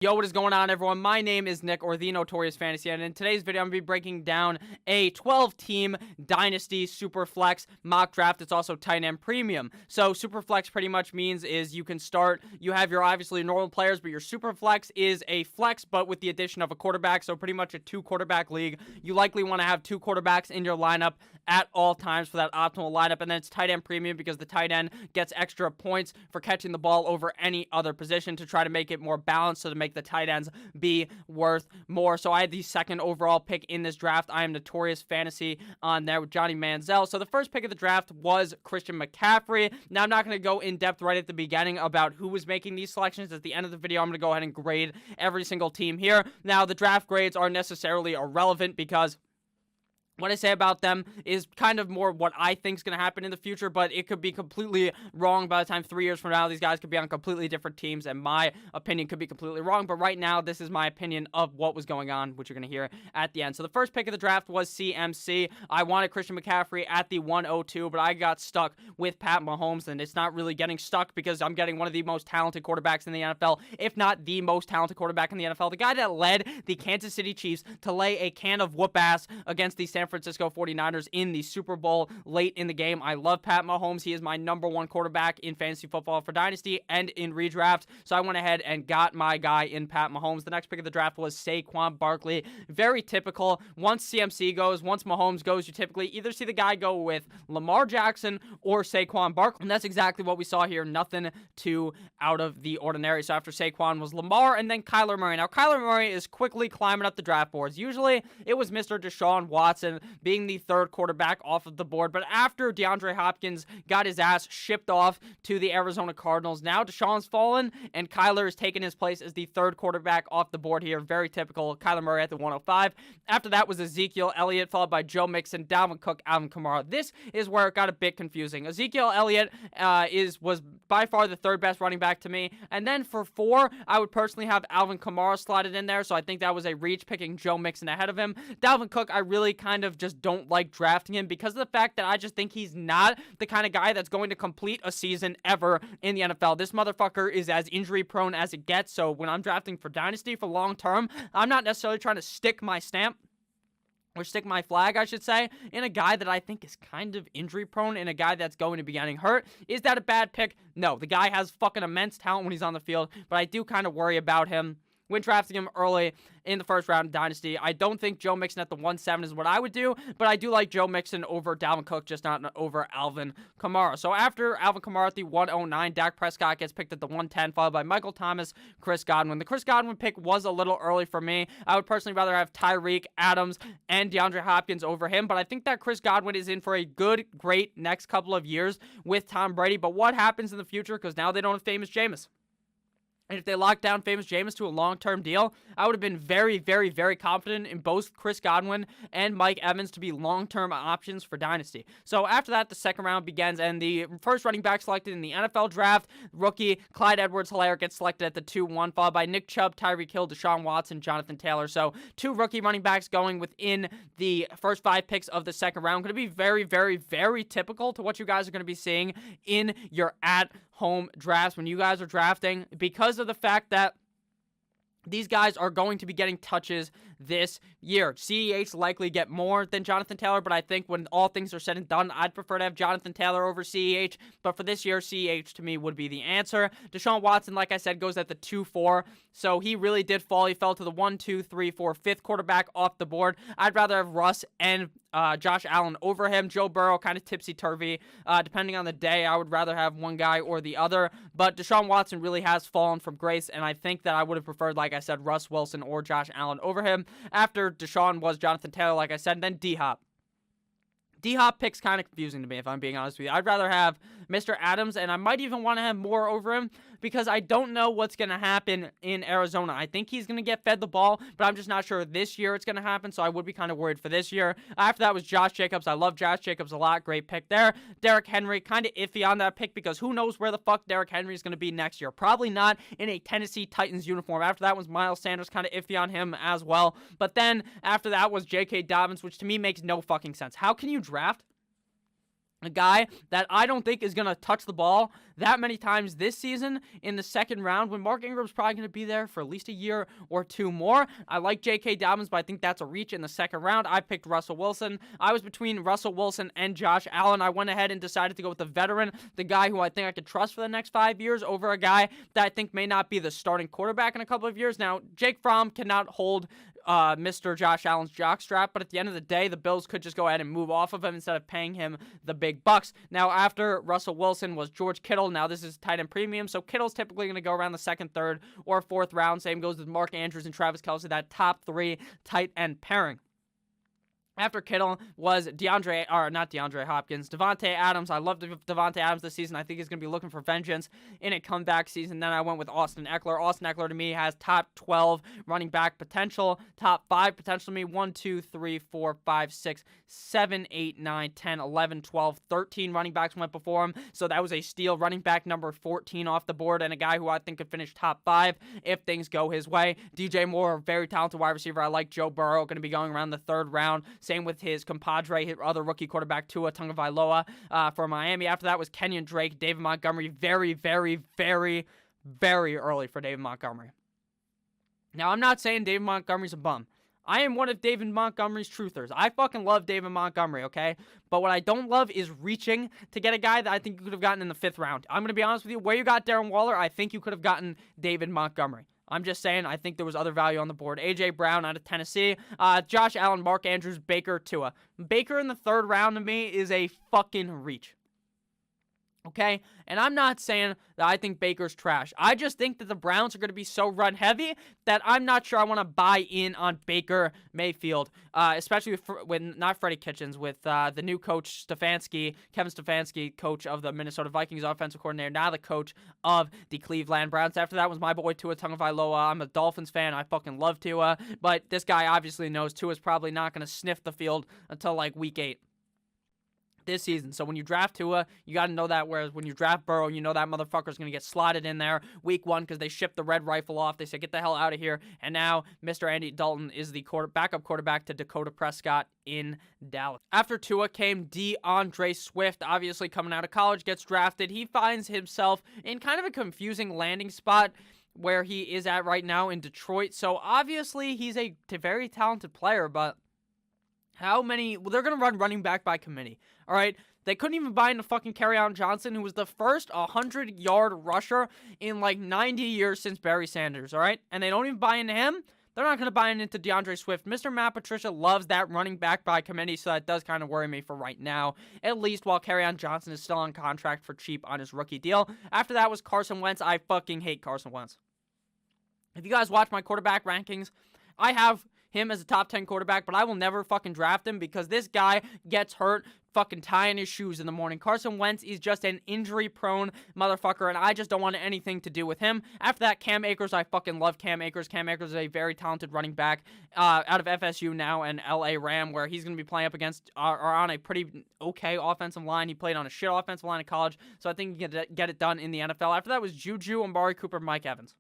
Yo, what is going on, everyone? My name is Nick, or the Notorious Fantasy, and in today's video, I'm going to be breaking down a 12-team Dynasty SuperFlex mock draft. It's also tight end premium. So SuperFlex pretty much means is you can start, you have your obviously normal players, but your SuperFlex is a flex, but with the addition of a quarterback, so pretty much a 2-quarterback league. You likely want to have 2 quarterbacks in your lineup at all times for that optimal lineup, and then it's tight end premium because the tight end gets extra points for catching the ball over any other position to try to make it more balanced, so to make the tight ends be worth more. So I had the second overall pick in this draft. I am Notorious Fantasy on there with Johnny Manziel. So the first pick of the draft was Christian McCaffrey. Now I'm not going to go in depth right at the beginning about who was making these selections. At the end of the video, I'm going to go ahead and grade every single team here. Now the draft grades are necessarily irrelevant because what I say about them is kind of more what I think is going to happen in the future, but it could be completely wrong by the time 3 years from now. These guys could be on completely different teams, and my opinion could be completely wrong. But right now, this is my opinion of what was going on, which you're going to hear at the end. So the first pick of the draft was CMC. I wanted Christian McCaffrey at the 102, but I got stuck with Pat Mahomes, and it's not really getting stuck because I'm getting one of the most talented quarterbacks in the NFL, if not the most talented quarterback in the NFL. The guy that led the Kansas City Chiefs to lay a can of whoop ass against the San Francisco 49ers in the Super Bowl late in the game. I love Pat Mahomes. He is my #1 quarterback in fantasy football for Dynasty and in redraft. So I went ahead and got my guy in Pat Mahomes. The next pick of the draft was Saquon Barkley. Very typical. Once CMC goes, once Mahomes goes, you typically either see the guy go with Lamar Jackson or Saquon Barkley. And that's exactly what we saw here. Nothing too out of the ordinary. So after Saquon was Lamar and then Kyler Murray. Now Kyler Murray is quickly climbing up the draft boards. Usually it was Mr. Deshaun Watson being the third quarterback off of the board, but after DeAndre Hopkins got his ass shipped off to the Arizona Cardinals, now Deshaun's fallen and Kyler is taking his place as the third quarterback off the board here. Very typical. Kyler Murray at the 105. After that was Ezekiel Elliott, followed by Joe Mixon, Dalvin Cook, Alvin Kamara. This is where it got a bit confusing. Ezekiel Elliott was by far the third best running back to me, and then for 4, I would personally have Alvin Kamara slotted in there, so I think that was a reach picking Joe Mixon ahead of him. Dalvin Cook, I really kind of just don't like drafting him because of the fact that I just think he's not the kind of guy that's going to complete a season ever in the NFL. This motherfucker is as injury prone as it gets, so when I'm drafting for Dynasty for long term, I'm not necessarily trying to stick my stamp or stick my flag, I should say, in a guy that I think is kind of injury prone and a guy that's going to be getting hurt. Is that a bad pick? No, the guy has fucking immense talent when he's on the field, but I do kind of worry about him when drafting him early in the first round of Dynasty. I don't think Joe Mixon at the 1-7 is what I would do, but I do like Joe Mixon over Dalvin Cook, just not over Alvin Kamara. So after Alvin Kamara at the 109, Dak Prescott gets picked at the 110, followed by Michael Thomas, Chris Godwin. The Chris Godwin pick was a little early for me. I would personally rather have Tyreek, Adams, and DeAndre Hopkins over him, but I think that Chris Godwin is in for a good, great next couple of years with Tom Brady. But what happens in the future? Because now they don't have famous Jameis. And if they locked down famous Jameis to a long-term deal, I would have been very, very, very confident in both Chris Godwin and Mike Evans to be long-term options for Dynasty. So after that, the second round begins, and the first running back selected in the NFL draft, rookie Clyde Edwards-Hilaire gets selected at the 2-1, followed by Nick Chubb, Tyreek Hill, Deshaun Watson, Jonathan Taylor. So 2 rookie running backs going within the first 5 picks of the second round. Going to be very, very, very typical to what you guys are going to be seeing in your at-home drafts when you guys are drafting, because of the fact that these guys are going to be getting touches this year. CEH likely get more than Jonathan Taylor, but I think when all things are said and done, I'd prefer to have Jonathan Taylor over CEH. But for this year, CEH to me would be the answer. Deshaun Watson, like I said, goes at the 2-4, so he really did fall. He fell to the 1, 2, 3, 4, 5th quarterback off the board. I'd rather have Russ and Josh Allen over him. Joe Burrow kind of tipsy-turvy. Depending on the day, I would rather have one guy or the other. But Deshaun Watson really has fallen from grace, and I think that I would have preferred, like I said, Russ Wilson or Josh Allen over him. After Deshaun was Jonathan Taylor, like I said, and then D-Hop. D-Hop pick's kind of confusing to me, if I'm being honest with you. I'd rather have Mr. Adams, and I might even want to have more over him because I don't know what's going to happen in Arizona. I think he's going to get fed the ball, but I'm just not sure this year it's going to happen, so I would be kind of worried for this year. After that was Josh Jacobs. I love Josh Jacobs a lot. Great pick there. Derrick Henry, kind of iffy on that pick because who knows where the fuck Derrick Henry is going to be next year. Probably not in a Tennessee Titans uniform. After that was Miles Sanders, kind of iffy on him as well. But then after that was J.K. Dobbins, which to me makes no fucking sense. How can you draft A guy that I don't think is going to touch the ball that many times this season in the second round, when Mark Ingram's probably going to be there for at least a year or two more. I like J.K. Dobbins, but I think that's a reach in the second round. I picked Russell Wilson. I was between Russell Wilson and Josh Allen. I went ahead and decided to go with the veteran, the guy who I think I could trust for the next 5 years, over a guy that I think may not be the starting quarterback in a couple of years. Now, Jake Fromm cannot hold Mr. Josh Allen's jockstrap, but at the end of the day, the Bills could just go ahead and move off of him instead of paying him the big bucks. Now, after Russell Wilson was George Kittle. Now, this is tight end premium, so Kittle's typically going to go around the second, third, or fourth round. Same goes with Mark Andrews and Travis Kelce, that top 3 tight end pairing. After Kittle was Devontae Adams. I love Devontae Adams this season. I think he's going to be looking for vengeance in a comeback season. Then I went with Austin Eckler. Austin Eckler, to me, has top 12 running back potential. Top 5 potential to me. 1, 2, 3, 4, 5, 6, 7, 8, 9, 10, 11, 12, 13 running backs went before him. So that was a steal. Running back number 14 off the board, and a guy who I think could finish top 5 if things go his way. DJ Moore, very talented wide receiver. I like Joe Burrow, going to be going around the third round. Same with his compadre, his other rookie quarterback, Tua Tagovailoa for Miami. After that was Kenyon Drake, David Montgomery. Very, very, very, very early for David Montgomery. Now, I'm not saying David Montgomery's a bum. I am one of David Montgomery's truthers. I fucking love David Montgomery, okay? But what I don't love is reaching to get a guy that I think you could have gotten in the 5th round. I'm going to be honest with you. Where you got Darren Waller, I think you could have gotten David Montgomery. I'm just saying, I think there was other value on the board. A.J. Brown out of Tennessee. Josh Allen, Mark Andrews, Baker, Tua. Baker in the 3rd round to me is a fucking reach. Okay? And I'm not saying that I think Baker's trash. I just think that the Browns are going to be so run-heavy that I'm not sure I want to buy in on Baker Mayfield, especially with not Freddie Kitchens, with the new coach, Kevin Stefanski, coach of the Minnesota Vikings, offensive coordinator, now the coach of the Cleveland Browns. After that was my boy Tua Tagovailoa. I'm a Dolphins fan. I fucking love Tua, but this guy obviously knows Tua's probably not going to sniff the field until like week 8. This season. So when you draft Tua, you got to know that, whereas when you draft Burrow, you know that motherfucker's going to get slotted in there week 1 because they shipped the red rifle off. They said, get the hell out of here. And now Mr. Andy Dalton is the backup quarterback to Dakota Prescott in Dallas. After Tua came DeAndre Swift, obviously coming out of college, gets drafted. He finds himself in kind of a confusing landing spot where he is at right now in Detroit. So obviously he's a very talented player, but how many? Well, they're going to run running back by committee. All right? They couldn't even buy into fucking Kerryon Johnson, who was the first 100-yard rusher in like 90 years since Barry Sanders. All right? And they don't even buy into him. They're not going to buy into DeAndre Swift. Mr. Matt Patricia loves that running back by committee, so that does kind of worry me for right now, at least while Kerryon Johnson is still on contract for cheap on his rookie deal. After that was Carson Wentz. I fucking hate Carson Wentz. If you guys watch my quarterback rankings, I have him as a top 10 quarterback, but I will never fucking draft him because this guy gets hurt fucking tying his shoes in the morning. Carson Wentz is just an injury-prone motherfucker, and I just don't want anything to do with him. After that, Cam Akers, I fucking love Cam Akers. Cam Akers is a very talented running back out of FSU now and L.A. Ram, where he's going to be playing up against or on a pretty okay offensive line. He played on a shit offensive line in college, so I think he can get it done in the NFL. After that was Juju, Amari Cooper, Mike Evans.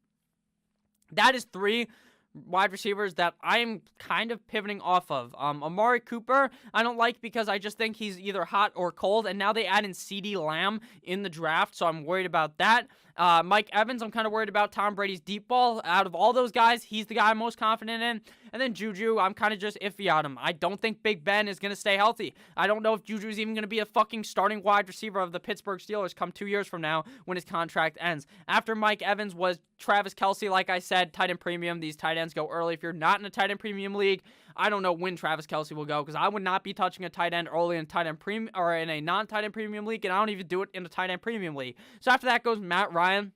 That is 3 wide receivers that I'm kind of pivoting off of. Amari Cooper, I don't like because I just think he's either hot or cold, and now they add in CeeDee Lamb in the draft, so I'm worried about that. Mike Evans, I'm kind of worried about Tom Brady's deep ball. Out of all those guys, he's the guy I'm most confident in. And then Juju, I'm kind of just iffy on him. I don't think Big Ben is going to stay healthy. I don't know if Juju's even going to be a fucking starting wide receiver of the Pittsburgh Steelers come 2 years from now when his contract ends. After Mike Evans was Travis Kelce, like I said, tight end premium. These tight ends go early. If you're not in a tight end premium league, I don't know when Travis Kelce will go because I would not be touching a tight end early in tight end premium or in a non-tight end premium league, and I don't even do it in a tight end premium league. So after that goes Matt Ryan.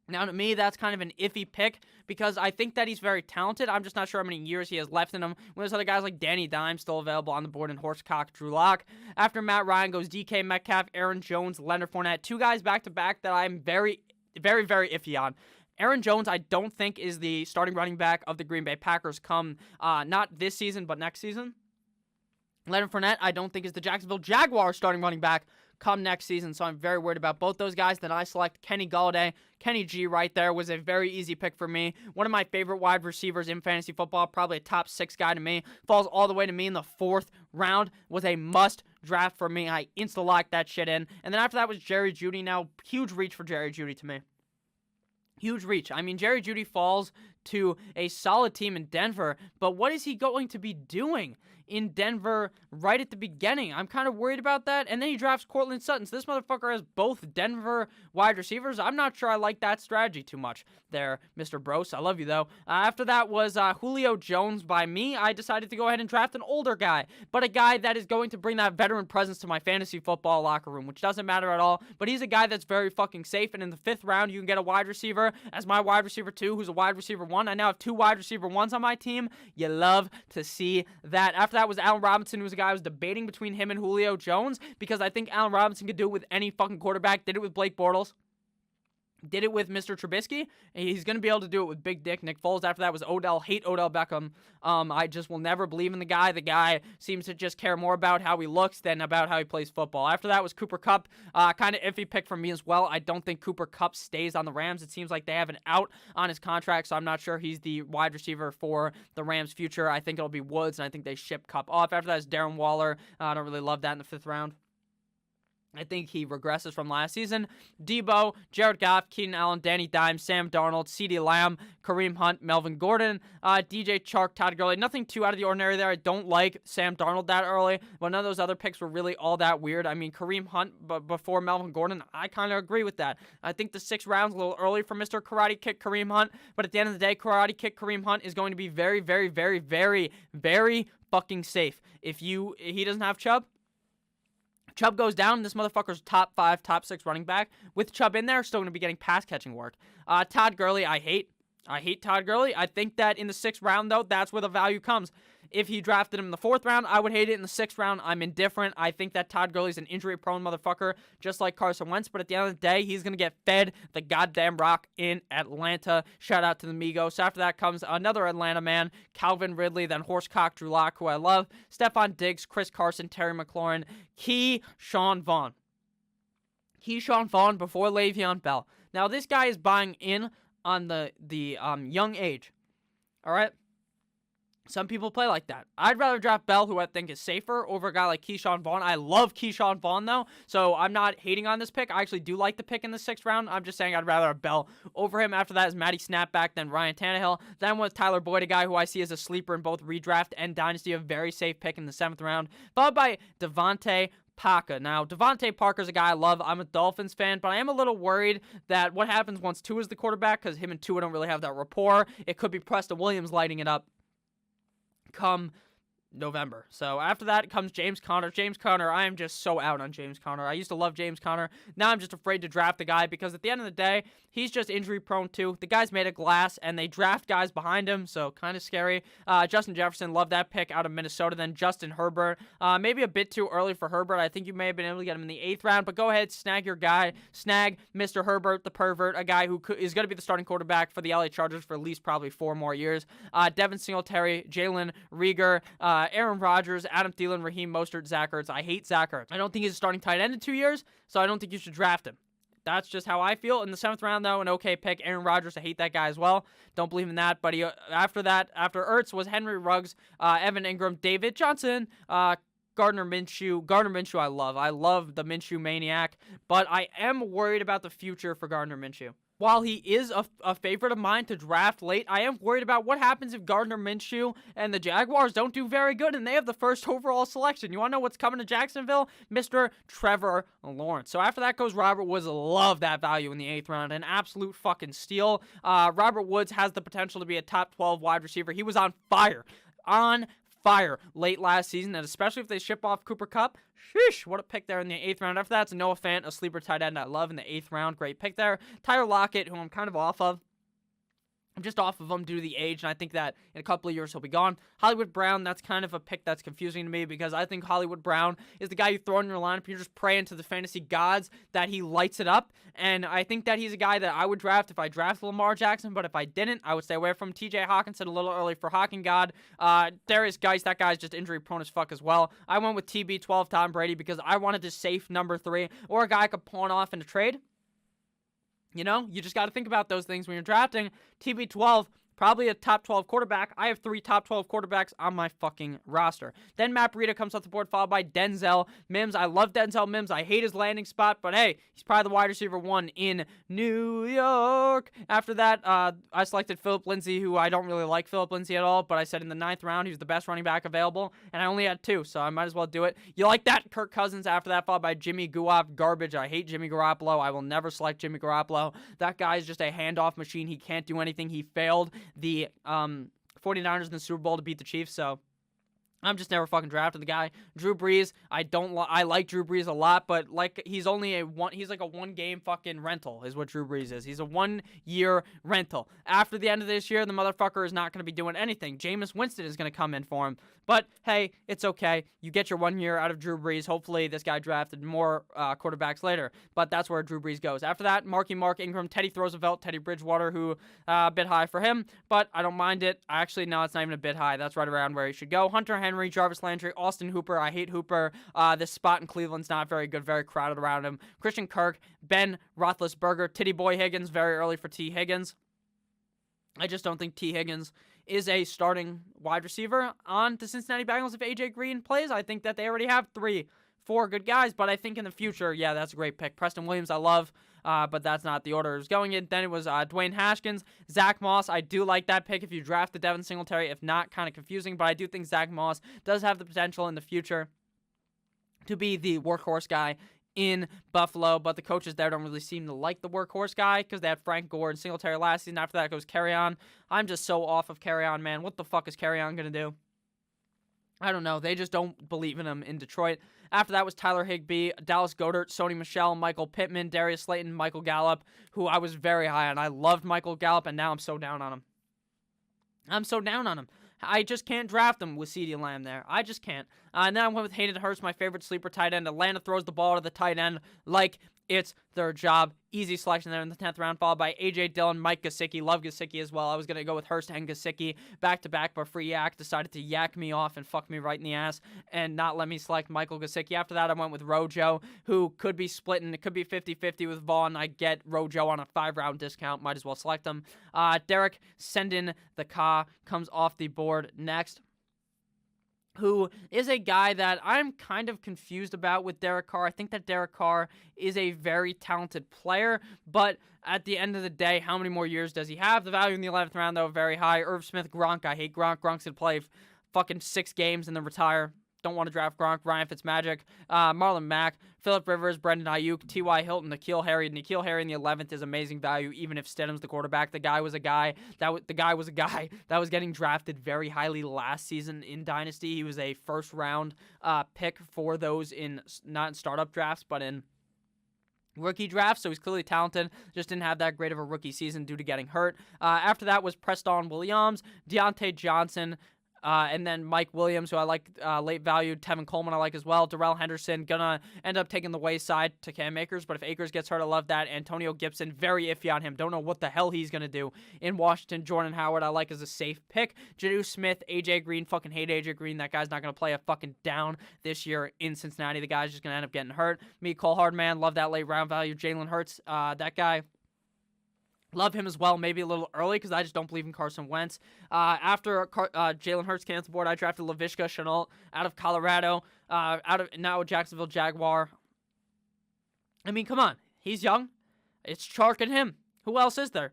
Now, to me, that's kind of an iffy pick because I think that he's very talented. I'm just not sure how many years he has left in him. When there's other guys like Danny Dimes still available on the board and Horsecock, Drew Lock. After Matt Ryan goes DK Metcalf, Aaron Jones, Leonard Fournette. 2 guys back-to-back that I'm very, very, very iffy on. Aaron Jones, I don't think, is the starting running back of the Green Bay Packers come not this season, but next season. Leonard Fournette, I don't think, is the Jacksonville Jaguars starting running back come next season, so I'm very worried about both those guys. Then I select Kenny Golladay. Kenny G right there was a very easy pick for me. One of my favorite wide receivers in fantasy football, probably a top 6 guy to me. Falls all the way to me in the 4th round. Was a must draft for me. I insta-locked that shit in. And then after that was Jerry Jeudy. Now, huge reach for Jerry Jeudy to me. Huge reach. I mean, Jerry Jeudy falls to a solid team in Denver, but what is he going to be doing in Denver right at the beginning? I'm kind of worried about that. And then he drafts Courtland Sutton. So this motherfucker has both Denver wide receivers. I'm not sure I like that strategy too much there, Mr. Bros. I love you, though. After that was Julio Jones by me. I decided to go ahead and draft an older guy, but a guy that is going to bring that veteran presence to my fantasy football locker room, which doesn't matter at all. But he's a guy that's very fucking safe. And in the 5th round, you can get a wide receiver as my wide receiver 2, who's a wide receiver 1. I now have 2 wide receiver 1s on my team. You love to see that. After that was Allen Robinson, who was a guy I was debating between him and Julio Jones, because I think Allen Robinson could do it with any fucking quarterback. Did it with Blake Bortles. Did it with Mr. Trubisky. He's going to be able to do it with Big Dick Nick Foles. After that was Odell. Hate Odell Beckham. I just will never believe in the guy. The guy seems to just care more about how he looks than about how he plays football. After that was Cooper Kupp. Kind of iffy pick from me as well. I don't think Cooper Kupp stays on the Rams. It seems like they have an out on his contract, so I'm not sure he's the wide receiver for the Rams' future. I think it'll be Woods, and I think they ship Kupp off. After that is Darren Waller. I don't really love that in the 5th round. I think he regresses from last season. Debo, Jared Goff, Keenan Allen, Danny Dimes, Sam Darnold, CeeDee Lamb, Kareem Hunt, Melvin Gordon, DJ Chark, Todd Gurley. Nothing too out of the ordinary there. I don't like Sam Darnold that early, but none of those other picks were really all that weird. I mean, Kareem Hunt before Melvin Gordon, I kind of agree with that. I think the 6th round's a little early for Mr. Karate Kick Kareem Hunt, but at the end of the day, Karate Kick Kareem Hunt is going to be very, very, very, very, very fucking safe. If he doesn't have Chubb, Chubb goes down, this motherfucker's top 5, top 6 running back. With Chubb in there, still going to be getting pass-catching work. Todd Gurley, I hate Todd Gurley. I think that in the 6th round, though, that's where the value comes. If he drafted him in the 4th round, I would hate it. In the 6th round, I'm indifferent. I think that Todd Gurley's an injury-prone motherfucker, just like Carson Wentz. But at the end of the day, he's going to get fed the goddamn rock in Atlanta. Shout out to the Migos. After that comes another Atlanta man, Calvin Ridley, then Horsecock Drew Lock, who I love, Stephon Diggs, Chris Carson, Terry McLaurin, Keyshawn Vaughn. Keyshawn Vaughn before Le'Veon Bell. Now, this guy is buying in on the young age. All right? Some people play like that. I'd rather draft Bell, who I think is safer, over a guy like Keyshawn Vaughn. I love Keyshawn Vaughn, though, so I'm not hating on this pick. I actually do like the pick in the 6th round. I'm just saying I'd rather have Bell over him. After that is Matty Snapback, then Ryan Tannehill. Then was Tyler Boyd, a guy who I see as a sleeper in both redraft and Dynasty, a very safe pick in the 7th round, followed by Devontae Parker. Now, Devontae Parker's a guy I love. I'm a Dolphins fan, but I am a little worried that what happens once Tua is the quarterback, because him and Tua don't really have that rapport. It could be Preston Williams lighting it up come November. So after that comes James Conner. James Conner, I am just so out on James Conner. I used to love James Conner. Now I'm just afraid to draft the guy because at the end of the day, he's just injury prone too. The guy's made of glass and they draft guys behind him, so kind of scary. Justin Jefferson, love that pick out of Minnesota. Then Justin Herbert. Maybe a bit too early for Herbert. I think you may have been able to get him in the 8th round, but go ahead, snag your guy. Snag Mr. Herbert, the pervert, a guy who is going to be the starting quarterback for the LA Chargers for at least probably 4 more years. Devin Singletary, Jalen Reagor, Aaron Rodgers, Adam Thielen, Raheem Mostert, Zach Ertz. I hate Zach Ertz. I don't think he's a starting tight end in 2 years, so I don't think you should draft him. That's just how I feel. In the 7th round, though, an okay pick. Aaron Rodgers, I hate that guy as well. Don't believe in that. But after Ertz was Henry Ruggs, Evan Ingram, David Johnson, Gardner Minshew. Gardner Minshew I love. I love the Minshew maniac. But I am worried about the future for Gardner Minshew. While he is a favorite of mine to draft late, I am worried about what happens if Gardner Minshew and the Jaguars don't do very good and they have the 1st overall selection. You want to know what's coming to Jacksonville? Mr. Trevor Lawrence. So after that goes Robert Woods. Love that value in the 8th round. An absolute fucking steal. Robert Woods has the potential to be a top 12 wide receiver. He was on fire. Late last season, and especially if they ship off Cooper Kupp. Sheesh, what a pick there in the 8th round. After that, it's Noah Fant, a sleeper tight end I love in the 8th round. Great pick there. Tyler Lockett, who I'm kind of off of. I'm just off of him due to the age, and I think that in a couple of years he'll be gone. Hollywood Brown, that's kind of a pick that's confusing to me because I think Hollywood Brown is the guy you throw in your lineup. You're just praying to the fantasy gods that he lights it up, and I think that he's a guy that I would draft if I drafted Lamar Jackson, but if I didn't, I would stay away from TJ Hawkinson a little early for Hawking God. Darius Geis, that guy's just injury prone as fuck as well. I went with TB12 Tom Brady because I wanted this safe number 3 or a guy I could pawn off in a trade. You know, you just got to think about those things when you're drafting. TB12, Probably a top 12 quarterback. I have 3 top 12 quarterbacks on my fucking roster. Then Matt Breida comes off the board, followed by Denzel Mims. I love Denzel Mims. I hate his landing spot, but hey, he's probably the wide receiver 1 in New York. After that, I selected Phillip Lindsay, who I don't really like Phillip Lindsay at all, but I said in the 9th round he was the best running back available, and I only had 2, so I might as well do it. You like that? Kirk Cousins after that, followed by Jimmy Garoppolo. Garbage. I hate Jimmy Garoppolo. I will never select Jimmy Garoppolo. That guy is just a handoff machine. He can't do anything. He failed the 49ers in the Super Bowl to beat the Chiefs, so I'm just never fucking drafted the guy. Drew Brees, I like Drew Brees a lot, but like he's like a 1-game fucking rental is what Drew Brees is. He's a 1-year rental. After the end of this year, the motherfucker is not going to be doing anything. Jameis Winston is going to come in for him. But hey, it's okay. You get your 1 year out of Drew Brees. Hopefully this guy drafted more quarterbacks later, but that's where Drew Brees goes. After that, Mark Ingram, Teddy Roosevelt, Teddy Bridgewater, who a bit high for him, but I don't mind it. Actually, no, it's not even a bit high. That's right around where he should go. Hunter Henry, Jarvis Landry, Austin Hooper. I hate Hooper. This spot in Cleveland's not very good, very crowded around him. Christian Kirk, Ben Roethlisberger, Titty Boy Higgins, very early for T. Higgins. I just don't think T. Higgins is a starting wide receiver on the Cincinnati Bengals if A.J. Green plays. I think that they already have 4 good guys, but I think in the future, yeah, that's a great pick. Preston Williams, I love, but that's not the order it was going in. Then it was Dwayne Haskins, Zach Moss. I do like that pick if you draft the Devin Singletary. If not, kind of confusing, but I do think Zach Moss does have the potential in the future to be the workhorse guy in Buffalo, but the coaches there don't really seem to like the workhorse guy because they had Frank Gore and Singletary last season. After that goes Kerryon. I'm just so off of Kerryon, man. What the fuck is Kerryon going to do? I don't know. They just don't believe in him in Detroit. After that was Tyler Higbee, Dallas Goedert, Sony Michel, Michael Pittman, Darius Slayton, Michael Gallup, who I was very high on. I loved Michael Gallup, and now I'm so down on him. I just can't draft him with CeeDee Lamb there. I just can't. And then I went with Hayden Hurst, my favorite sleeper tight end. Atlanta throws the ball to the tight end like it's their job. Easy selection there in the 10th round, followed by A.J. Dillon, Mike Gesicki. Love Gesicki as well. I was going to go with Hurst and Gesicki back-to-back, but Free Yak decided to yak me off and fuck me right in the ass and not let me select Michael Gesicki. After that, I went with Rojo, who could be splitting. It could be 50-50 with Vaughn. I get Rojo on a 5-round discount. Might as well select him. Derek Sendin, the Ka, comes off the board next, who is a guy that I'm kind of confused about with Derek Carr. I think that Derek Carr is a very talented player, but at the end of the day, how many more years does he have? The value in the 11th round, though, very high. Irv Smith, Gronk. I hate Gronk. Gronk's going to play fucking 6 games and then retire. Don't want to draft Gronk. Ryan Fitzmagic, Marlon Mack, Phillip Rivers, Brendan Ayuk, T.Y. Hilton, N'Keal Harry. N'Keal Harry in the 11th is amazing value, even if Stidham's the quarterback. The guy was a guy that was getting drafted very highly last season in Dynasty. He was a first-round pick for those not in startup drafts, but in rookie drafts, so he's clearly talented, just didn't have that great of a rookie season due to getting hurt. After that was Preston Williams, Deontay Johnson, and then Mike Williams, who I like late value. Tevin Coleman I like as well. Darrell Henderson, gonna end up taking the wayside to Cam Akers, but if Akers gets hurt, I love that. Antonio Gibson, very iffy on him. Don't know what the hell he's gonna do in Washington. Jordan Howard I like as a safe pick. Jadu Smith, AJ Green, fucking hate AJ Green. That guy's not gonna play a fucking down this year in Cincinnati. The guy's just gonna end up getting hurt. Me, Cole Hardman, love that late round value. Jalen Hurts, that guy, love him as well, maybe a little early because I just don't believe in Carson Wentz. After Jalen Hurts came off the board, I drafted Laviska Shenault out of Colorado, out of now Jacksonville Jaguar. I mean, come on. He's young. It's Chark and him. Who else is there?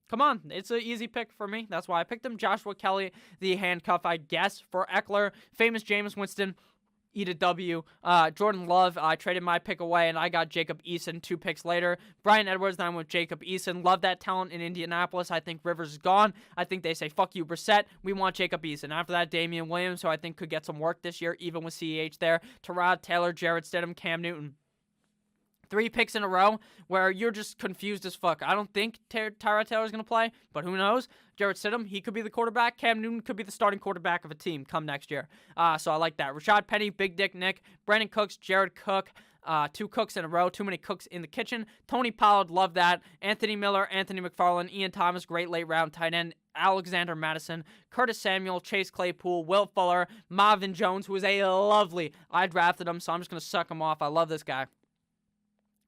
Come on. It's an easy pick for me. That's why I picked him. Joshua Kelly, the handcuff, I guess, for Eckler. Famous Jameis Winston. Eat a W. Jordan Love, I traded my pick away, and I got Jacob Eason 2 picks later. Brian Edwards, then I'm with Jacob Eason. Love that talent in Indianapolis. I think Rivers is gone. I think they say, fuck you, Brissett. We want Jacob Eason. After that, Damian Williams, who I think could get some work this year, even with CEH there. Tyrod Taylor, Jarrett Stidham, Cam Newton. 3 picks in a row where you're just confused as fuck. I don't think Tyrod Taylor's going to play, but who knows? Jarrett Stidham, he could be the quarterback. Cam Newton could be the starting quarterback of a team come next year. So I like that. Rashad Penny, Big Dick Nick, Brandon Cooks, Jared Cook. 2 cooks in a row. Too many cooks in the kitchen. Tony Pollard, love that. Anthony Miller, Anthony McFarland, Ian Thomas, great late round tight end. Alexander Madison, Curtis Samuel, Chase Claypool, Will Fuller, Marvin Jones, who is a lovely. I drafted him, so I'm just going to suck him off. I love this guy.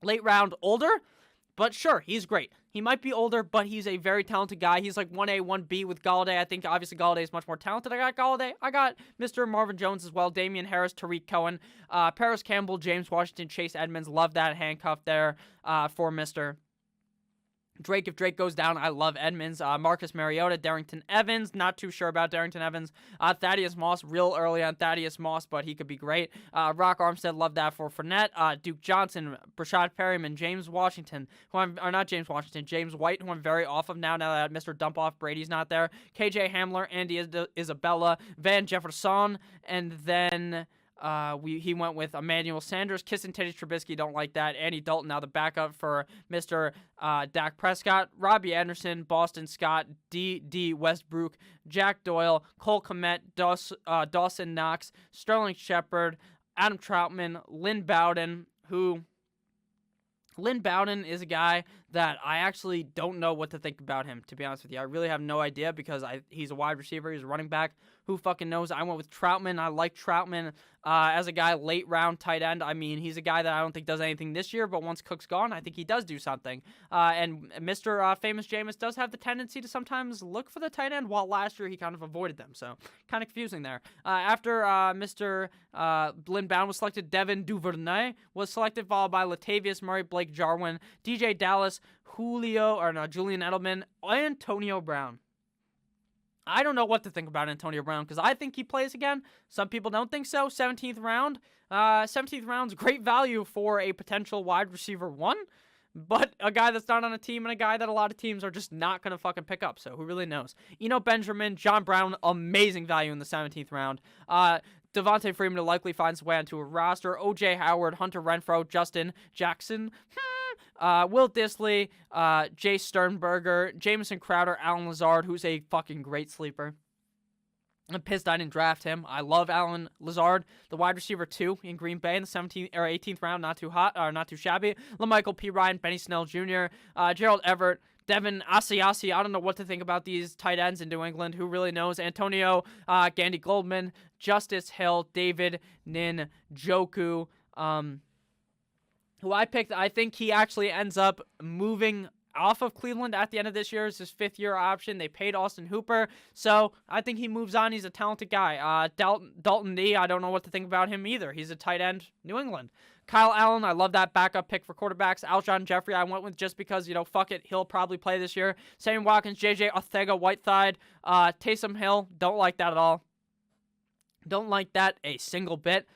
Late round older, but sure, he's great. He might be older, but he's a very talented guy. He's like 1A, 1B with Galladay. I think obviously Galladay is much more talented. I got Galladay. I got Mr. Marvin Jones as well. Damian Harris, Tariq Cohen, Paris Campbell, James Washington, Chase Edmonds. Love that handcuff there for Mr. Drake. If Drake goes down, I love Edmonds. Marcus Mariota, Darrington Evans. Not too sure about Darrington Evans. Thaddeus Moss, real early on Thaddeus Moss, but he could be great. Rock Armstead, love that for Fournette. Duke Johnson, Brashad Perryman, James Washington, James White, who I'm very off of now that Mr. Dump Off Brady's not there. KJ Hamler, Andy Isabella, Van Jefferson, and then he went with Emmanuel Sanders, Kissin, Teddy Trubisky, don't like that. Andy Dalton, now the backup for Mr. Dak Prescott. Robbie Anderson, Boston Scott, D. Westbrook, Jack Doyle, Cole Kmet, Dawson Knox, Sterling Shepard, Adam Troutman, Lynn Bowden, Lynn Bowden is a guy that I actually don't know what to think about him, to be honest with you. I really have no idea because he's a wide receiver. He's a running back. Who fucking knows? I went with Troutman. I like Troutman as a guy, late round tight end. I mean, he's a guy that I don't think does anything this year, but once Cook's gone, I think he does do something. And Mr. Famous Jameis does have the tendency to sometimes look for the tight end, while last year he kind of avoided them. So, kind of confusing there. After Mr. Lynn Bowden was selected, Devin Duvernay was selected, followed by Latavius Murray, Blake Jarwin, DJ Dallas, Julian Edelman, Antonio Brown. I don't know what to think about Antonio Brown because I think he plays again. Some people don't think so. 17th round. 17th round's great value for a potential wide receiver 1, but a guy that's not on a team and a guy that a lot of teams are just not going to fucking pick up. So who really knows? Benjamin, John Brown, amazing value in the 17th round. Devontae Freeman will likely find his way onto a roster. O.J. Howard, Hunter Renfrow, Justin Jackson, Will Dissly, Jay Sternberger, Jamison Crowder, Alan Lazard, who's a fucking great sleeper. I'm pissed I didn't draft him. I love Alan Lazard, the wide receiver 2 in Green Bay in the 17th or 18th round. Not too hot or not too shabby. LaMichael P. Ryan, Benny Snell Jr., Gerald Everett, Devin Asiasi. I don't know what to think about these tight ends in New England. Who really knows? Antonio Gandy Goldman, Justice Hill, David Njoku, who I picked. I think he actually ends up moving off of Cleveland at the end of this year. It's his 5th-year option. They paid Austin Hooper, so I think he moves on. He's a talented guy. Dalton Nee, I don't know what to think about him either. He's a tight end, New England. Kyle Allen, I love that backup pick for quarterbacks. Alshon Jeffrey, I went with just because, fuck it, he'll probably play this year. Sammy Watkins, JJ Ortega-Whiteside, Taysom Hill, don't like that at all. Don't like that a single bit.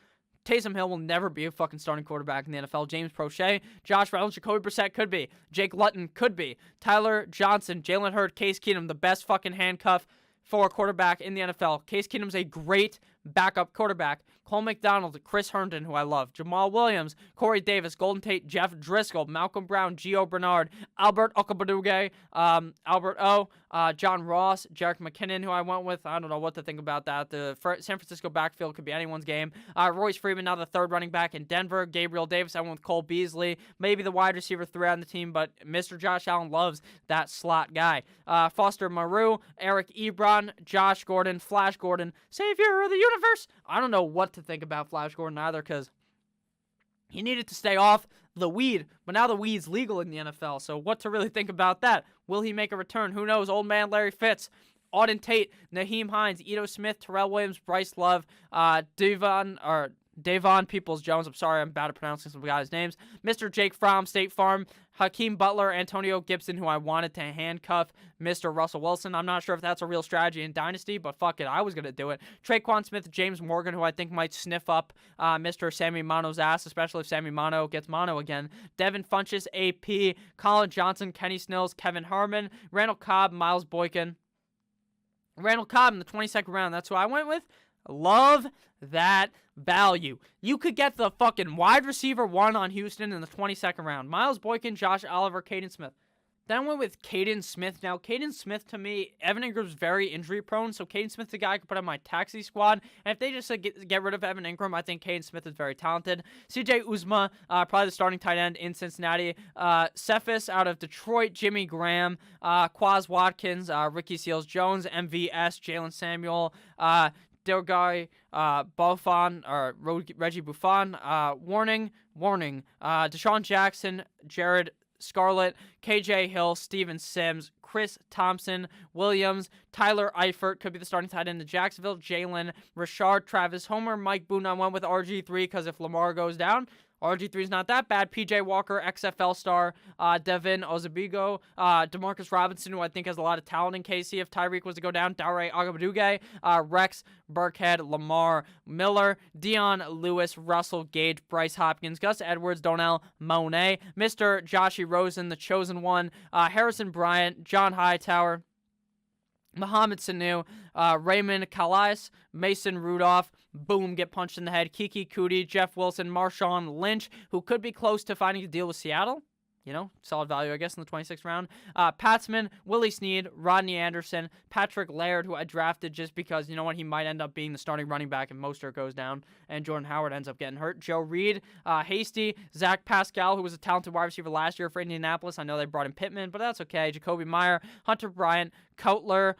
Taysom Hill will never be a fucking starting quarterback in the NFL. James Prochet, Josh Reynolds, Jacoby Brissett could be. Jake Luton could be. Tyler Johnson, Jalen Hurd, Case Keenum, the best fucking handcuff for a quarterback in the NFL. Case Keenum's a great backup quarterback. Cole McDonald, Chris Herndon, who I love, Jamal Williams, Corey Davis, Golden Tate, Jeff Driscoll, Malcolm Brown, Gio Bernard, Albert Okabaduge, Albert O, John Ross, Jerick McKinnon, who I went with. I don't know what to think about that. The San Francisco backfield could be anyone's game. Royce Freeman, now the 3rd running back in Denver. Gabriel Davis, I went with Cole Beasley. Maybe the wide receiver 3 on the team, but Mr. Josh Allen loves that slot guy. Foster Moreau, Eric Ebron, Josh Gordon, Flash Gordon, Savior of the Universe. I don't know what to think about Flash Gordon either because he needed to stay off the weed, but now the weed's legal in the NFL, so what to really think about that? Will he make a return? Who knows? Old man Larry Fitz, Auden Tate, Naheem Hines, Ito Smith, Terrell Williams, Bryce Love, Davon Peoples-Jones. I'm sorry, I'm bad at pronouncing some guys' names. Mr. Jake Fromm, State Farm, Hakeem Butler, Antonio Gibson, who I wanted to handcuff, Mr. Russell Wilson. I'm not sure if that's a real strategy in Dynasty, but fuck it, I was going to do it. Traquan Smith, James Morgan, who I think might sniff up Mr. Sammy Mono's ass, especially if Sammy Mono gets mono again. Devin Funchess, AP, Colin Johnson, Kenny Snills, Kevin Harmon, Randall Cobb, Miles Boykin. Randall Cobb in the 22nd round, that's who I went with. Love that value. You could get the fucking wide receiver 1 on Houston in the 22nd round. Miles Boykin, Josh Oliver, Caden Smith. Then I went with Caden Smith. Now, Caden Smith, to me, Evan Ingram's very injury-prone, so Caden Smith's the guy I could put on my taxi squad. And if they just get rid of Evan Ingram, I think Caden Smith is very talented. CJ Uzma, probably the starting tight end in Cincinnati. Cephas out of Detroit, Jimmy Graham, Quaz Watkins, Ricky Seals-Jones, MVS, Jalen Samuel, Derguy Buffon, or Reggie Buffon, warning, Deshaun Jackson, Jared Scarlett, KJ Hill, Steven Sims, Chris Thompson, Williams, Tyler Eifert could be the starting tight end in Jacksonville, Jalen, Rashard, Travis Homer, Mike Boone. I went with RG3 because if Lamar goes down, RG3 is not that bad. PJ Walker, XFL star, Devin Ozabigo, Demarcus Robinson, who I think has a lot of talent in KC if Tyreek was to go down, Dare Agabaduge, Rex Burkhead, Lamar Miller, Dion Lewis, Russell Gage, Bryce Hopkins, Gus Edwards, Donnell Monet, Mr. Joshie Rosen, the chosen one, Harrison Bryant, John Hightower, Mohamed Sanu, Raymond Calais, Mason Rudolph, boom, get punched in the head, Kiki Cootie, Jeff Wilson, Marshawn Lynch, who could be close to finding a deal with Seattle. You know, solid value, I guess, in the 26th round. Patsman, Willie Snead, Rodney Anderson, Patrick Laird, who I drafted just because, you know what, he might end up being the starting running back if Mostert goes down and Jordan Howard ends up getting hurt. Joe Reed, Hasty, Zach Pascal, who was a talented wide receiver last year for Indianapolis. I know they brought in Pittman, but that's okay. Jacoby Meyer, Hunter Bryant, Coutler,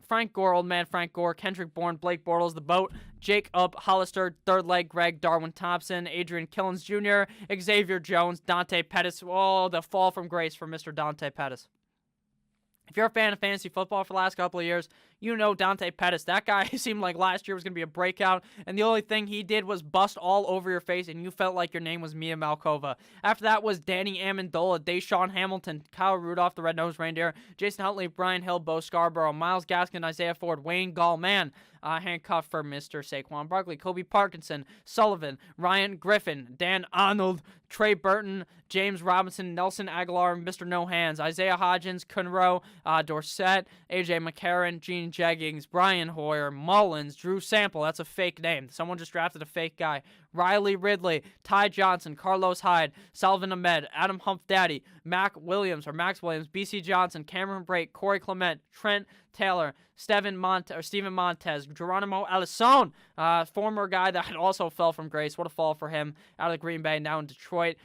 Frank Gore, old man Frank Gore, Kendrick Bourne, Blake Bortles, The Boat, Jacob Hollister, Third Leg Greg, Darwin Thompson, Adrian Killens Jr., Xavier Jones, Dante Pettis. Oh, the fall from grace for Mr. Dante Pettis. If you're a fan of fantasy football for the last couple of years, you know Dante Pettis. That guy seemed like last year was going to be a breakout, and the only thing he did was bust all over your face, and you felt like your name was Mia Malkova. After that was Danny Amendola, Deshaun Hamilton, Kyle Rudolph, the Red-Nosed Reindeer, Jason Huntley, Brian Hill, Bo Scarborough, Myles Gaskin, Isaiah Ford, Wayne Gallman, handcuffed for Mr. Saquon Barkley, Kobe Parkinson, Sullivan, Ryan Griffin, Dan Arnold, Trey Burton, James Robinson, Nelson Aguilar, Mr. No Hands, Isaiah Hodgins, Conroe, Dorsett, AJ McCarron, Gene Jeggings, Brian Hoyer, Mullins, Drew Sample, that's a fake name. Someone just drafted a fake guy. Riley Ridley, Ty Johnson, Carlos Hyde, Salvin Ahmed, Adam Humphdaddy, Max Williams, BC Johnson, Cameron Brake, Corey Clement, Trent Taylor, Steven Montez, Geronimo Alisson, former guy that also fell from grace. What a fall for him out of Green Bay, now in Detroit.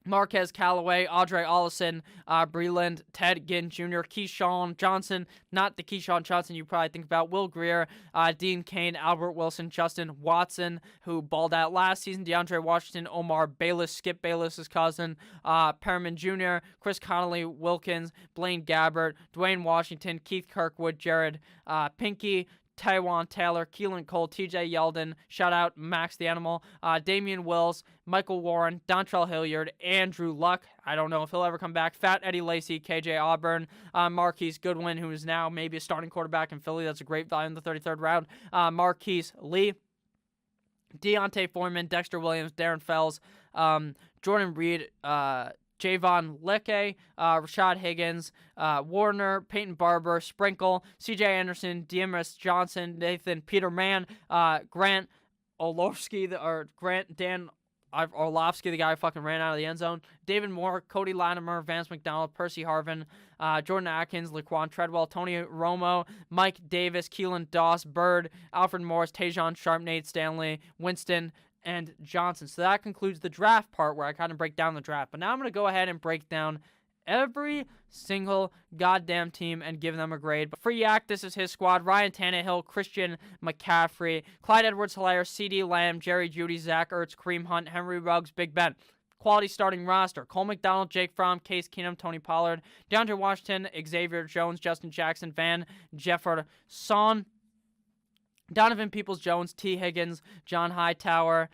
Marquez Callaway, Audrey Ollison, Breland, Ted Ginn Jr., Keyshawn Johnson, not the Keyshawn Johnson you probably think about, Will Greer, Dean Cain, Albert Wilson, Justin Watson, who balled out last season, DeAndre Washington, Omar Bayless, Skip Bayless's cousin, Perriman Jr., Chris Connolly, Wilkins, Blaine Gabbert, Dwayne Washington, Keith Kirkwood, Jared Pinky, Taiwan Taylor, Keelan Cole, TJ Yeldon, shout out Max the Animal, Damian Wills, Michael Warren, Dontrell Hilliard, Andrew Luck, I don't know if he'll ever come back, Fat Eddie Lacy, KJ Auburn, Marquise Goodwin, who is now maybe a starting quarterback in Philly. That's a great value in the 33rd round. Marquise Lee, Deontay Foreman, Dexter Williams, Darren Fells, Jordan Reed, Javon Lecque, Rashad Higgins, Warner, Peyton Barber, Sprinkle, CJ Anderson, Demarcus Johnson, Nathan Peterman, Grant Orlovsky, Dan Orlovsky, the guy who fucking ran out of the end zone, David Moore, Cody Latimer, Vance McDonald, Percy Harvin, Jordan Atkins, Laquan Treadwell, Tony Romo, Mike Davis, Keelan Doss, Bird, Alfred Morris, Tajon Sharp, Nate Stanley, Winston, and Johnson. So that concludes the draft part where I kind of break down the draft. But now I'm going to go ahead and break down every single goddamn team and give them a grade. But for Yak, this is his squad. Ryan Tannehill, Christian McCaffrey, Clyde Edwards-Hilaire, CD Lamb, Jerry Jeudy, Zach Ertz, Kareem Hunt, Henry Ruggs, Big Ben. Quality starting roster. Cole McDonald, Jake Fromm, Case Keenum, Tony Pollard, DeAndre Washington, Xavier Jones, Justin Jackson, Van Jefferson, Donovan Peoples-Jones, T. Higgins, John Hightower,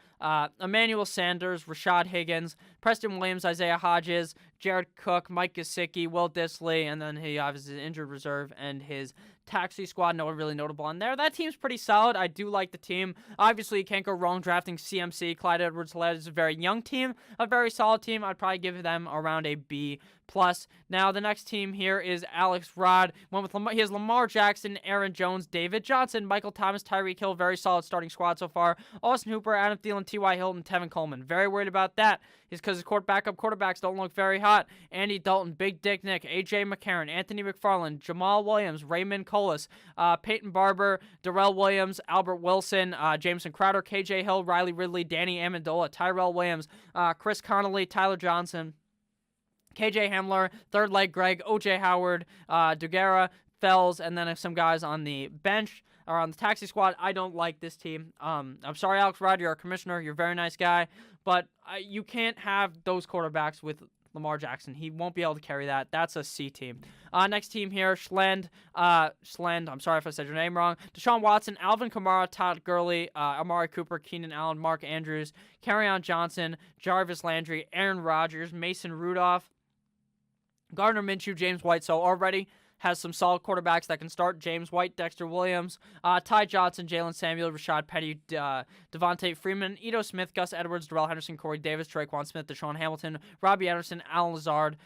Emmanuel Sanders, Rashad Higgins, Preston Williams, Isaiah Hodges, Jared Cook, Mike Gesicki, Will Dissly, and then he obviously injured reserve and his taxi squad. No one really notable on there. That team's pretty solid. I do like the team. Obviously, you can't go wrong drafting CMC. Clyde Edwards-Hilaire is a very young team, a very solid team. I'd probably give them around a B+. Now, the next team here is Alex Rod. Went with Lamar. He has Lamar Jackson, Aaron Jones, David Johnson, Michael Thomas, Tyreek Hill. Very solid starting squad so far. Austin Hooper, Adam Thielen, T.Y. Hilton, Tevin Coleman. Very worried about that. Is because his backup quarterbacks don't look very hot. Andy Dalton, Big Dick Nick, A.J. McCarron, Anthony McFarland, Jamal Williams, Raymond Colas, Peyton Barber, Darrell Williams, Albert Wilson, Jameson Crowder, K.J. Hill, Riley Ridley, Danny Amendola, Tyrell Williams, Chris Connolly, Tyler Johnson, KJ Hamler, Third Leg Greg, OJ Howard, Dugera, Fells, and then some guys on the bench. on the taxi squad. I don't like this team. I'm sorry, Alex Rod, you're a commissioner. You're a very nice guy, but you can't have those quarterbacks with Lamar Jackson. He won't be able to carry that. That's a C team. Next team here, Schlend. I'm sorry if I said your name wrong. Deshaun Watson, Alvin Kamara, Todd Gurley, Amari Cooper, Keenan Allen, Mark Andrews, Kerryon Johnson, Jarvis Landry, Aaron Rodgers, Mason Rudolph, Gardner Minshew, James White. So already has some solid quarterbacks that can start. James White, Dexter Williams, Ty Johnson, Jalen Samuel, Rashad Petty, Devontae Freeman, Ito Smith, Gus Edwards, Darrell Henderson, Corey Davis, Traquan Smith, Deshaun Hamilton, Robbie Anderson, Alan Lazard,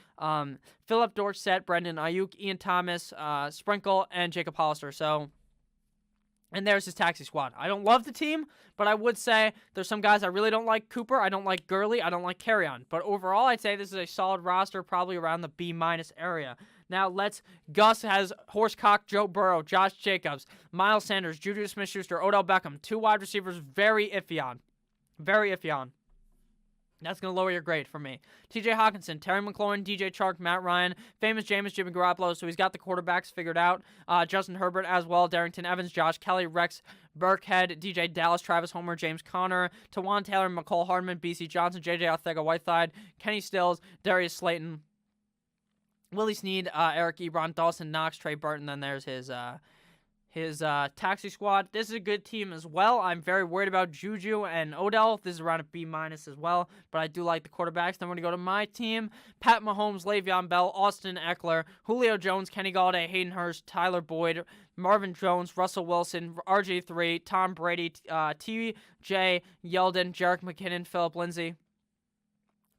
Philip Dorsett, Brendan Ayuk, Ian Thomas, Sprinkle, and Jacob Hollister. So, and there's his taxi squad. I don't love the team, but I would say there's some guys I really don't like. Cooper, I don't like Gurley, I don't like Kerryon. But overall, I'd say this is a solid roster, probably around the B- area. Now, Gus has Horsecock, Joe Burrow, Josh Jacobs, Miles Sanders, Juju Smith-Schuster, Odell Beckham, 2 wide receivers, very iffy on. That's going to lower your grade for me. TJ Hawkinson, Terry McLaurin, DJ Chark, Matt Ryan, famous Jameis, Jimmy Garoppolo, so he's got the quarterbacks figured out. Justin Herbert as well, Darrington Evans, Josh Kelly, Rex Burkhead, DJ Dallas, Travis Homer, James Conner, Tawan Taylor, McCole Hardman, BC Johnson, JJ Arcega-Whiteside, Kenny Stills, Darius Slayton, Willie Snead, Eric Ebron, Dawson Knox, Trey Burton. Then there's his taxi squad. This is a good team as well. I'm very worried about Juju and Odell. This is around a B- as well, but I do like the quarterbacks. Then we're going to go to my team. Pat Mahomes, Le'Veon Bell, Austin Eckler, Julio Jones, Kenny Galladay, Hayden Hurst, Tyler Boyd, Marvin Jones, Russell Wilson, RG3, Tom Brady, T.J. Yeldon, Jerick McKinnon, Philip Lindsay,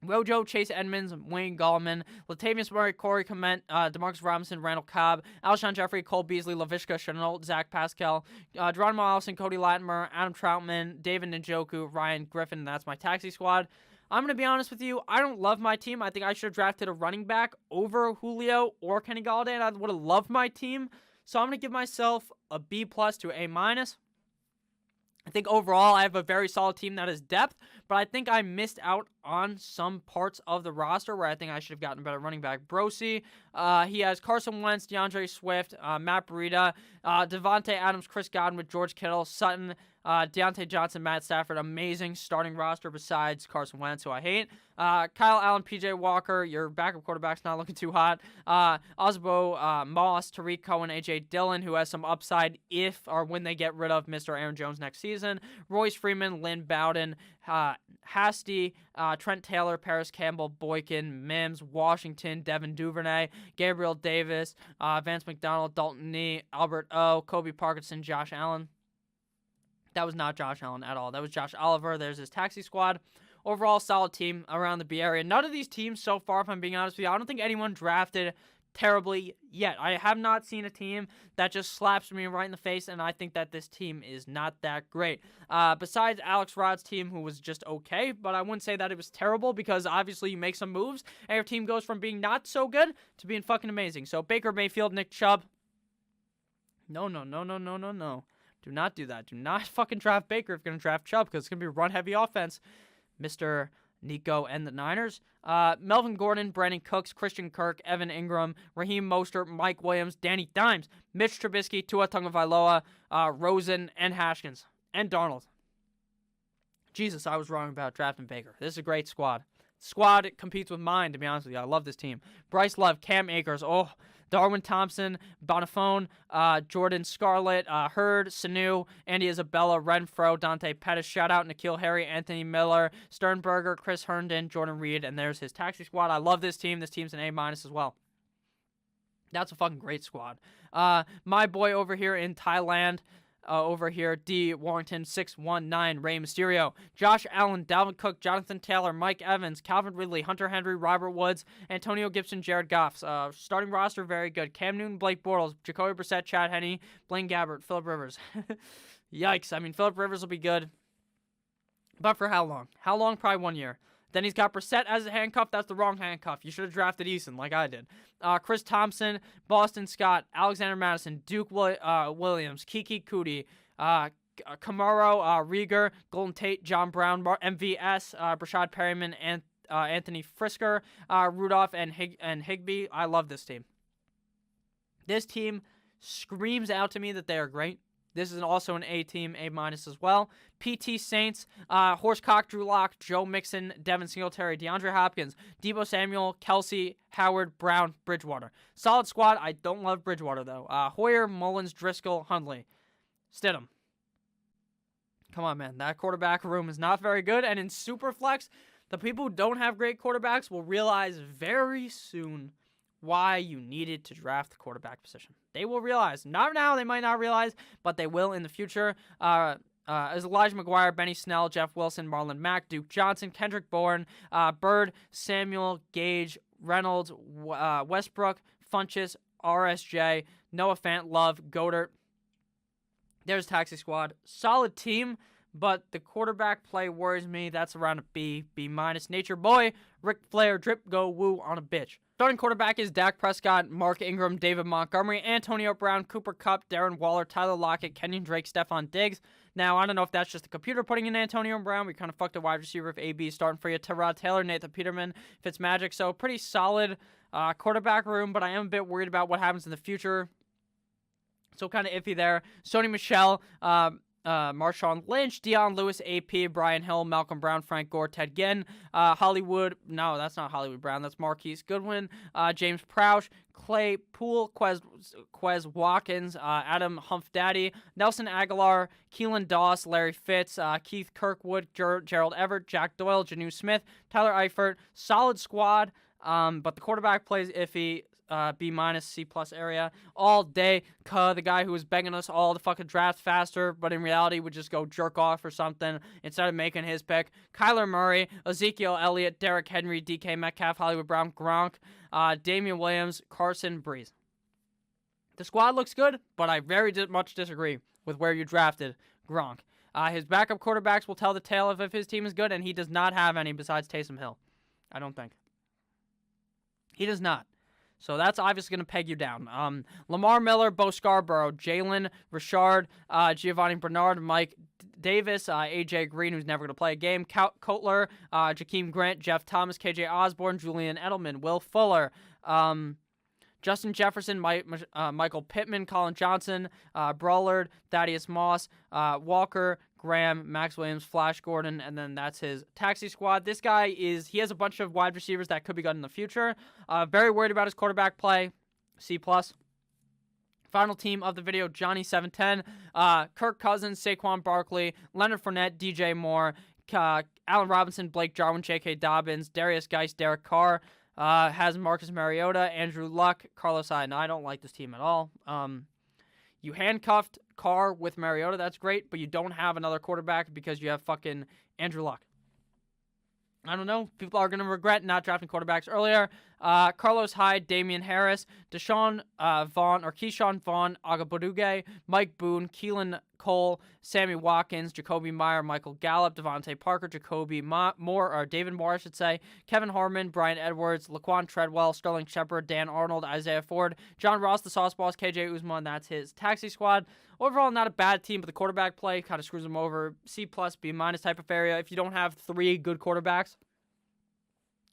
Rojo, Chase Edmonds, Wayne Gallman, Latavius Murray, Corey Clement, Demarcus Robinson, Randall Cobb, Alshon Jeffrey, Cole Beasley, Laviska Shenault, Zach Pascal, Geronimo Allison, Cody Latimer, Adam Troutman, David Njoku, Ryan Griffin, and that's my taxi squad. I'm going to be honest with you, I don't love my team. I think I should have drafted a running back over Julio or Kenny Galladay, and I would have loved my team. So I'm going to give myself a B+ to A-. I think overall I have a very solid team that is depth, but I think I missed out on some parts of the roster where I think I should have gotten a better running back. Brosey, he has Carson Wentz, DeAndre Swift, Matt Breida, Devontae Adams, Chris Godwin with George Kittle, Sutton, Deontay Johnson, Matt Stafford. Amazing starting roster besides Carson Wentz, who I hate. Kyle Allen, PJ Walker, your backup quarterback's not looking too hot. Osbo, Moss, Tariq Cohen, AJ Dillon, who has some upside if or when they get rid of Mr. Aaron Jones next season. Royce Freeman, Lynn Bowden, Hasty, Trent Taylor, Paris Campbell, Boykin, Mims, Washington, Devin Duvernay, Gabriel Davis, Vance McDonald, Dalton Nee, Albert O, Kobe Parkinson, Josh Allen. That was not Josh Allen at all. That was Josh Oliver. There's his taxi squad. Overall, solid team around the B area. None of these teams so far, if I'm being honest with you, I don't think anyone drafted terribly yet. I have not seen a team that just slaps me right in the face, and I think that this team is not that great. Besides Alex Rod's team, who was just okay, but I wouldn't say that it was terrible because obviously you make some moves, and your team goes from being not so good to being fucking amazing. So Baker Mayfield, Nick Chubb. No. Do not do that. Do not fucking draft Baker if you're going to draft Chubb because it's going to be a run-heavy offense. Mr. Nico and the Niners. Melvin Gordon, Brandon Cooks, Christian Kirk, Evan Ingram, Raheem Mostert, Mike Williams, Danny Dimes, Mitch Trubisky, Tua Tagovailoa, Rosen, and Haskins, and Darnold. Jesus, I was wrong about drafting Baker. This is a great squad. Squad competes with mine, to be honest with you. I love this team. Bryce Love, Cam Akers, Darwin Thompson, Bonifone, Jordan Scarlett, Hurd, Sanu, Andy Isabella, Renfro, Dante Pettis, shout out N'Keal Harry, Anthony Miller, Sternberger, Chris Herndon, Jordan Reed, and there's his taxi squad. I love this team. This team's an A- as well. That's a fucking great squad. My boy over here in Thailand, D. Warrington, 619, Rey Mysterio, Josh Allen, Dalvin Cook, Jonathan Taylor, Mike Evans, Calvin Ridley, Hunter Henry, Robert Woods, Antonio Gibson, Jared Goff. Starting roster, very good. Cam Newton, Blake Bortles, Jacoby Brissett, Chad Henne, Blaine Gabbert, Phillip Rivers. Yikes. I mean, Phillip Rivers will be good. But for how long? How long? Probably 1 year. Then he's got Brissett as a handcuff. That's the wrong handcuff. You should have drafted Eason like I did. Chris Thompson, Boston Scott, Alexander Madison, Duke Williams, Kiki Cootie, Kamaro, Rieger, Golden Tate, John Brown, MVS, Brashad Perryman, and Anthony Frisker, Rudolph, and Higbee. I love this team. This team screams out to me that they are great. This is also an A team, A- as well. PT Saints, Horsecock, Drew Lock, Joe Mixon, Devin Singletary, DeAndre Hopkins, Deebo Samuel, Kelsey, Howard, Brown, Bridgewater. Solid squad. I don't love Bridgewater, though. Hoyer, Mullins, Driscoll, Hundley. Stidham. Come on, man. That quarterback room is not very good. And in Superflex, the people who don't have great quarterbacks will realize very soon why you needed to draft the quarterback position. They will realize. Not now, they might not realize, but they will in the future. As Elijah McGuire, Benny Snell, Jeff Wilson, Marlon Mack, Duke Johnson, Kendrick Bourne, Bird, Samuel, Gage, Reynolds, Westbrook, Funchess, RSJ, Noah Fant, Love, Goddard. There's Taxi Squad. Solid team, but the quarterback play worries me. That's around a B, B-. Nature Boy, Ric Flair, Drip, Go, Woo on a bitch. Starting quarterback is Dak Prescott, Mark Ingram, David Montgomery, Antonio Brown, Cooper Kupp, Darren Waller, Tyler Lockett, Kenyon Drake, Stephon Diggs. Now, I don't know if that's just the computer putting in Antonio Brown. We kind of fucked a wide receiver if AB is starting for you. Tyrod Taylor, Nathan Peterman, Fitzmagic. So, pretty solid quarterback room, but I am a bit worried about what happens in the future. So, kind of iffy there. Sony Michel, Marshawn Lynch, Deion Lewis, AP, Brian Hill, Malcolm Brown, Frank Gore, Ted Ginn, Hollywood. No, that's not Hollywood Brown. That's Marquise Goodwin, James Proush, Clay Poole, Quez Watkins, Adam Humphdaddy, Nelson Aguilar, Keelan Doss, Larry Fitz, Keith Kirkwood, Gerald Everett, Jack Doyle, Janu Smith, Tyler Eifert. Solid squad, but the quarterback plays iffy. B-, C+ area all day. The guy who was begging us all to fucking draft faster, but in reality would just go jerk off or something instead of making his pick. Kyler Murray, Ezekiel Elliott, Derrick Henry, DK Metcalf, Hollywood Brown, Gronk, Damian Williams, Carson, Breeze. The squad looks good, but I very much disagree with where you drafted Gronk. His backup quarterbacks will tell the tale of if his team is good, and he does not have any besides Taysom Hill. I don't think. He does not. So that's obviously going to peg you down. Lamar Miller, Bo Scarborough, Jalen, Richard, Giovanni Bernard, Mike Davis, A.J. Green, who's never going to play a game, Kotler, Jakeem Grant, Jeff Thomas, K.J. Osborne, Julian Edelman, Will Fuller, Justin Jefferson, Michael Pittman, Colin Johnson, Brawlard, Thaddeus Moss, Walker, Graham, Max Williams, Flash Gordon, and then that's his taxi squad. This guy he has a bunch of wide receivers that could be good in the future. Very worried about his quarterback play, C+. Final team of the video, Johnny710, Kirk Cousins, Saquon Barkley, Leonard Fournette, DJ Moore, Allen Robinson, Blake Jarwin, J.K. Dobbins, Darius Geis, Derek Carr, has Marcus Mariota, Andrew Luck, Carlos Hyde. Now, I don't like this team at all. You handcuffed Carr with Mariota, that's great, but you don't have another quarterback because you have fucking Andrew Luck. I don't know. People are going to regret not drafting quarterbacks earlier. Carlos Hyde, Damian Harris, Keyshawn Vaughn, Agaboduge, Mike Boone, Keelan Cole, Sammy Watkins, Jacoby Meyer, Michael Gallup, Devontae Parker, David Moore, I should say, Kevin Harmon, Brian Edwards, Laquan Treadwell, Sterling Shepard, Dan Arnold, Isaiah Ford, John Ross, the Sauce Boss, KJ Usman, that's his taxi squad. Overall, not a bad team, but the quarterback play kind of screws them over. C+, B- type of area. If you don't have 3 good quarterbacks,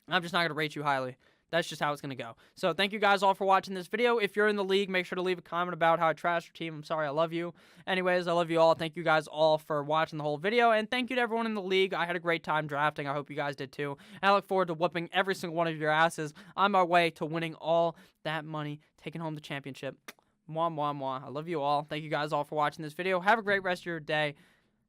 I'm just not going to rate you highly. That's just how it's going to go. So thank you guys all for watching this video. If you're in the league, make sure to leave a comment about how I trashed your team. I'm sorry, I love you. Anyways, I love you all. Thank you guys all for watching the whole video. And thank you to everyone in the league. I had a great time drafting. I hope you guys did too. And I look forward to whooping every single one of your asses on my way to winning all that money, taking home the championship. Mwah, mwah, mwah. I love you all. Thank you guys all for watching this video. Have a great rest of your day.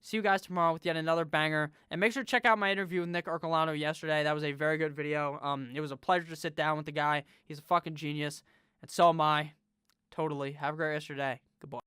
See you guys tomorrow with yet another banger. And make sure to check out my interview with Nick Ercolano yesterday. That was a very good video. It was a pleasure to sit down with the guy. He's a fucking genius. And so am I. Totally. Have a great rest of your day. Goodbye.